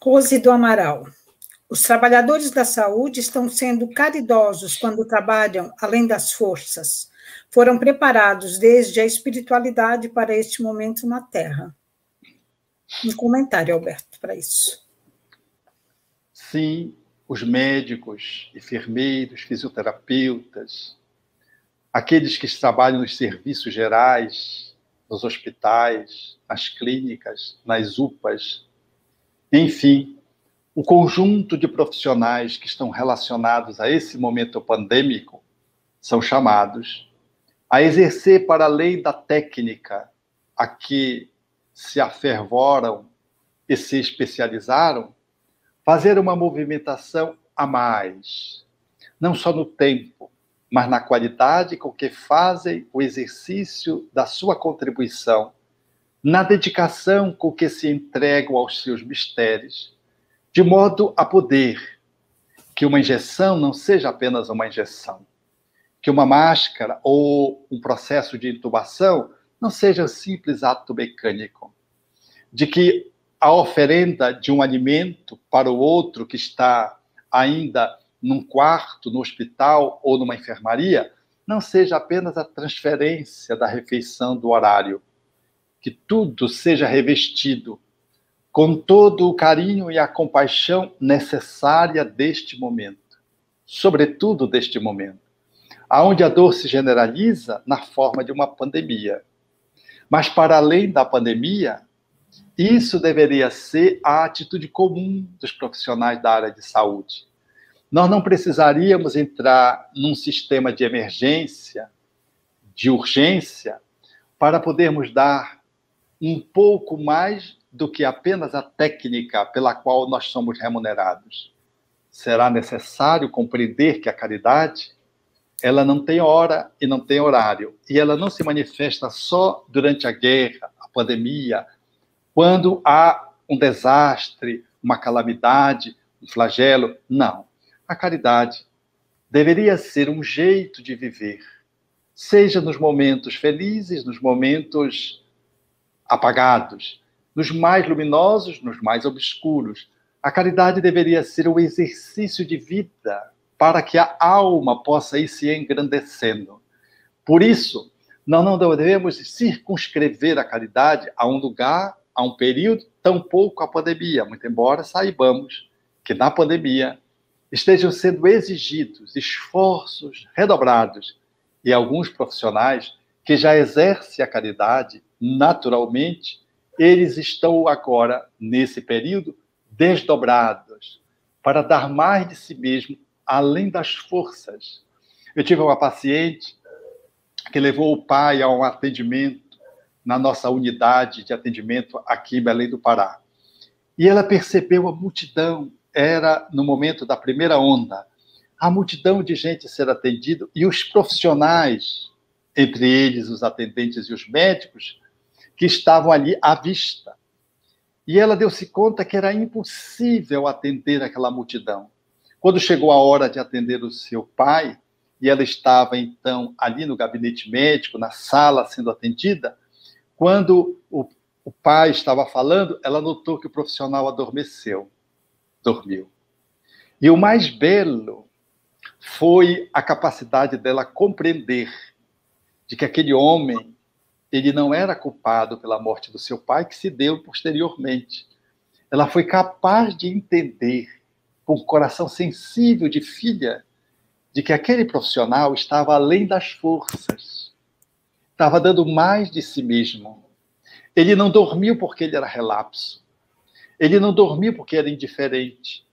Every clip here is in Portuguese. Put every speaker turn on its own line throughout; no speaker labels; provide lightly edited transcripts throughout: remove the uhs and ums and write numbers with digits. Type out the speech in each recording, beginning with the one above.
Rose do Amaral. Os trabalhadores da saúde estão sendo caridosos quando trabalham além das forças. Foram preparados desde a espiritualidade para este momento na Terra. Um comentário, Alberto, para isso.
Sim, os médicos, enfermeiros, fisioterapeutas, aqueles que trabalham nos serviços gerais, nos hospitais, nas clínicas, nas UPAs, enfim, o conjunto de profissionais que estão relacionados a esse momento pandêmico são chamados a exercer para além da técnica a que se afervoram e se especializaram, fazer uma movimentação a mais, não só no tempo, mas na qualidade com que fazem o exercício da sua contribuição, na dedicação com que se entregam aos seus mistérios, de modo a poder que uma injeção não seja apenas uma injeção, que uma máscara ou um processo de intubação não seja um simples ato mecânico, de que a oferenda de um alimento para o outro que está ainda num quarto, no hospital ou numa enfermaria, não seja apenas a transferência da refeição do horário, que tudo seja revestido com todo o carinho e a compaixão necessária deste momento, sobretudo deste momento, onde a dor se generaliza na forma de uma pandemia. Mas, para além da pandemia, isso deveria ser a atitude comum dos profissionais da área de saúde. Nós não precisaríamos entrar num sistema de emergência, de urgência, para podermos dar um pouco mais do que apenas a técnica pela qual nós somos remunerados. Será necessário compreender que a caridade, ela não tem hora e não tem horário, e ela não se manifesta só durante a guerra, a pandemia, quando há um desastre, uma calamidade, um flagelo. Não. A caridade deveria ser um jeito de viver, seja nos momentos felizes, nos momentos apagados, nos mais luminosos, nos mais obscuros. A caridade deveria ser um exercício de vida para que a alma possa ir se engrandecendo. Por isso, nós não devemos circunscrever a caridade a um lugar, a um período, tampouco a pandemia, muito embora saibamos que na pandemia estejam sendo exigidos esforços redobrados e alguns profissionais que já exercem a caridade naturalmente, eles estão agora, nesse período, desdobrados para dar mais de si mesmo, além das forças. Eu tive uma paciente que levou o pai a um atendimento na nossa unidade de atendimento aqui em Belém do Pará. E ela percebeu a multidão, era no momento da primeira onda, a multidão de gente ser atendida e os profissionais, entre eles os atendentes e os médicos, que estavam ali à vista. E ela deu-se conta que era impossível atender aquela multidão. Quando chegou a hora de atender o seu pai, e ela estava, então, ali no gabinete médico, na sala, sendo atendida, quando o pai estava falando, ela notou que o profissional adormeceu, dormiu. E o mais belo foi a capacidade dela compreender de que aquele homem, ele não era culpado pela morte do seu pai, que se deu posteriormente. Ela foi capaz de entender, com o coração sensível de filha, de que aquele profissional estava além das forças, estava dando mais de si mesmo. Ele não dormiu porque ele era relapso. Ele não dormiu porque era indiferente.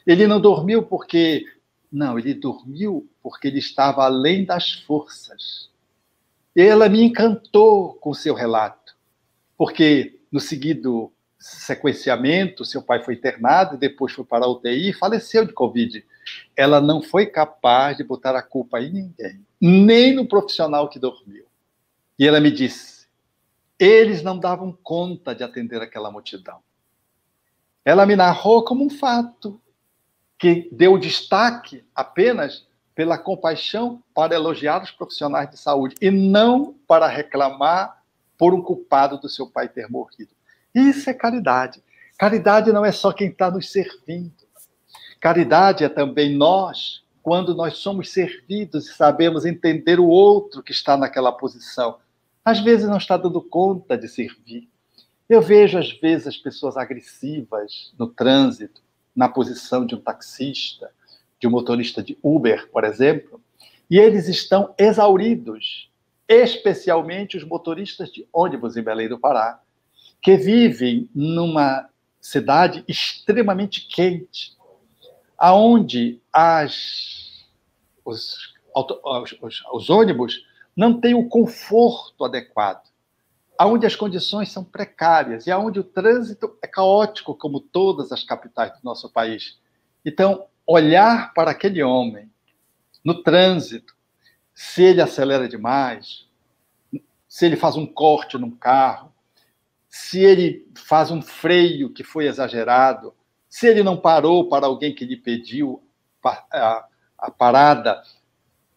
Ele não dormiu porque... Não, ele dormiu porque ele estava além das forças. E ela me encantou com o seu relato, porque no seguido sequenciamento, seu pai foi internado, depois foi para a UTI e faleceu de Covid. Ela não foi capaz de botar a culpa em ninguém, nem no profissional que dormiu. E ela me disse, eles não davam conta de atender aquela multidão. Ela me narrou como um fato, que deu destaque apenas pela compaixão para elogiar os profissionais de saúde e não para reclamar por um culpado do seu pai ter morrido. Isso é caridade. Caridade não é só quem está nos servindo. Caridade é também nós, quando nós somos servidos e sabemos entender o outro que está naquela posição. Às vezes não está dando conta de servir. Eu vejo, às vezes, as pessoas agressivas no trânsito, na posição de um taxista, de um motorista de Uber, por exemplo, e eles estão exauridos, especialmente os motoristas de ônibus em Belém do Pará, que vivem numa cidade extremamente quente, aonde os ônibus não têm o conforto adequado, aonde as condições são precárias e aonde o trânsito é caótico, como todas as capitais do nosso país. Então, olhar para aquele homem no trânsito, se ele acelera demais, se ele faz um corte num carro, se ele faz um freio que foi exagerado, se ele não parou para alguém que lhe pediu a parada,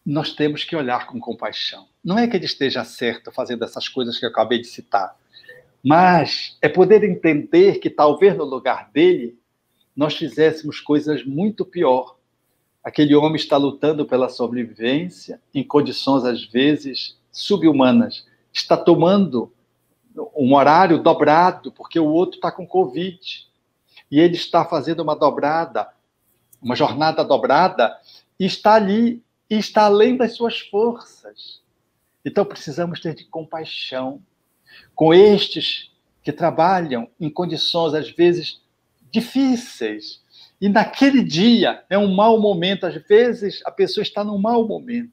nós temos que olhar com compaixão. Não é que ele esteja certo fazendo essas coisas que eu acabei de citar, mas é poder entender que talvez no lugar dele nós fizéssemos coisas muito pior. Aquele homem está lutando pela sobrevivência em condições, às vezes, subhumanas. Está tomando um horário dobrado, porque o outro está com Covid. E ele está fazendo uma jornada dobrada, e está ali, e está além das suas forças. Então, precisamos ter de compaixão com estes que trabalham em condições, às vezes, difíceis. E naquele dia é um mau momento, às vezes a pessoa está num mau momento.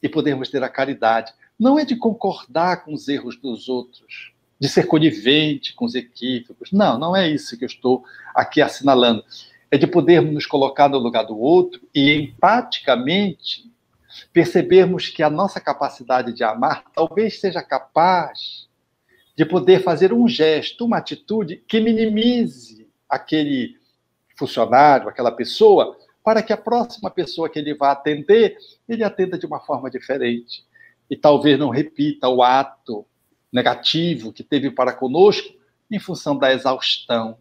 E podemos ter a caridade. Não é de concordar com os erros dos outros, de ser conivente com os equívocos. Não, não é isso que eu estou aqui assinalando. É de podermos nos colocar no lugar do outro e, empaticamente, percebermos que a nossa capacidade de amar talvez seja capaz de poder fazer um gesto, uma atitude que minimize aquele funcionário, aquela pessoa, para que a próxima pessoa que ele vá atender, ele atenda de uma forma diferente. E talvez não repita o ato negativo que teve para conosco em função da exaustão,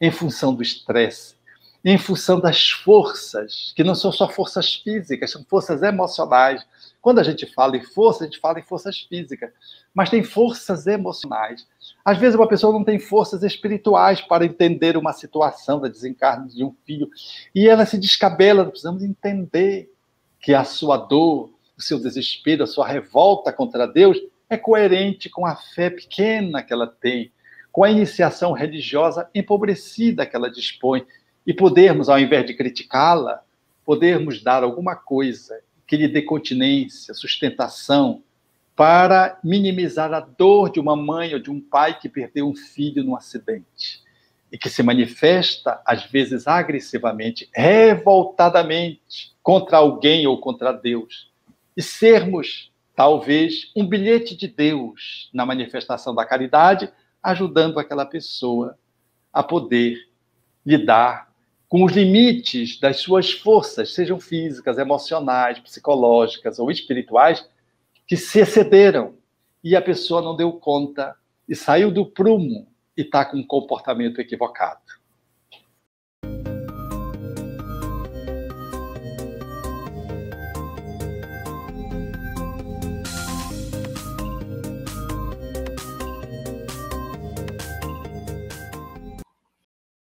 em função do estresse, em função das forças, que não são só forças físicas, são forças emocionais. Quando a gente fala em força, a gente fala em forças físicas, mas tem forças emocionais. Às vezes uma pessoa não tem forças espirituais para entender uma situação da desencarne de um filho, e ela se descabela. Precisamos entender que a sua dor, o seu desespero, a sua revolta contra Deus é coerente com a fé pequena que ela tem, com a iniciação religiosa empobrecida que ela dispõe, e podermos, ao invés de criticá-la, podermos dar alguma coisa que lhe dê continência, sustentação, para minimizar a dor de uma mãe ou de um pai que perdeu um filho num acidente e que se manifesta, às vezes, agressivamente, revoltadamente, contra alguém ou contra Deus. E sermos, talvez, um bilhete de Deus na manifestação da caridade, ajudando aquela pessoa a poder lidar com os limites das suas forças, sejam físicas, emocionais, psicológicas ou espirituais, que se excederam e a pessoa não deu conta e saiu do prumo e está com um comportamento equivocado.